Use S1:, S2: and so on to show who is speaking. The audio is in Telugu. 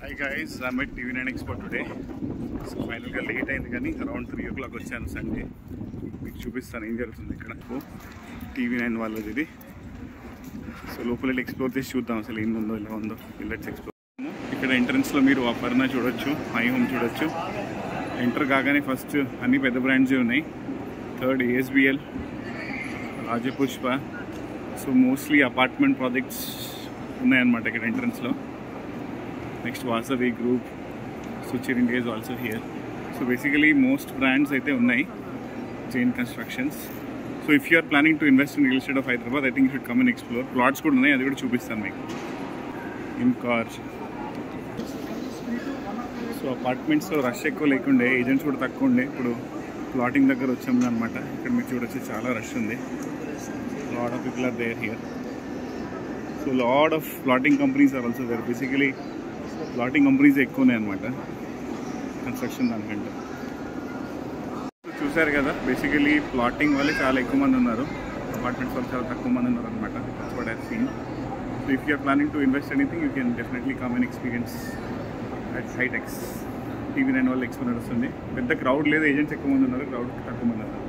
S1: Hi guys, I'm at TV9 Expo today. So finally late అయింది కానీ అరౌండ్ 3 o'clock వచ్చాను సండే. మీకు చూపిస్తాను ఏం జరుగుతుంది ఇక్కడ. TV9 వాళ్ళది ఇది. సో లోపల ఎక్స్ప్లోర్ చేసి చూద్దాం అసలు ఏం ఉందో ఎలా ఉందో. Let's explore. ఇక్కడ ఎంట్రన్స్లో మీరు అపర్ణ చూడొచ్చు, ఐ హోమ్ చూడొచ్చు. ఎంటర్ కాగానే ఫస్ట్ అన్ని పెద్ద బ్రాండ్స్ ఉన్నాయి. Third ASBL, Rajapushpa. So mostly apartment projects ఉన్నాయన్నమాట ఇక్కడ ఎంట్రన్స్లో. Next Vasavi group, Suchir India is also here. So basically most brands అయితే ఉన్నాయి. Jain Constructions. So if you are planning to invest in real estate of Hyderabad, I think you should come and explore. Plots కూడా ఉన్నాయి, అది కూడా చూపిస్తాను మీకు. ఇన్కార్. సో అపార్ట్మెంట్స్లో రష్ ఎక్కువ లేకుండే, ఏజెంట్స్ కూడా తక్కువ ఉండే. ఇప్పుడు ప్లాటింగ్ దగ్గర వచ్చాము అనమాట. ఇక్కడ మీరు చూడొచ్చు చాలా రష్ ఉంది. Lot of people are there here. So lot of plotting companies are also there. Basically plotting companies ఎక్కువనే అనమాట కన్స్ట్రక్షన్ దానికంటే. చూసారు కదా, బేసికలీ ప్లాటింగ్ వాళ్ళే చాలా ఎక్కువ మంది ఉన్నారు, అపార్ట్మెంట్స్ వాళ్ళు చాలా తక్కువ మంది ఉన్నారు అనమాట. That's what I have seen. So if you are planning to invest anything, you can definitely come and experience at Hitex. TV9 వాళ్ళు ఎక్స్పో నడుస్తుంది. పెద్ద క్రౌడ్ లేదు, ఏజెంట్స్ ఎక్కువ మంది ఉన్నారు, క్రౌడ్ తక్కువ మంది ఉన్నారు.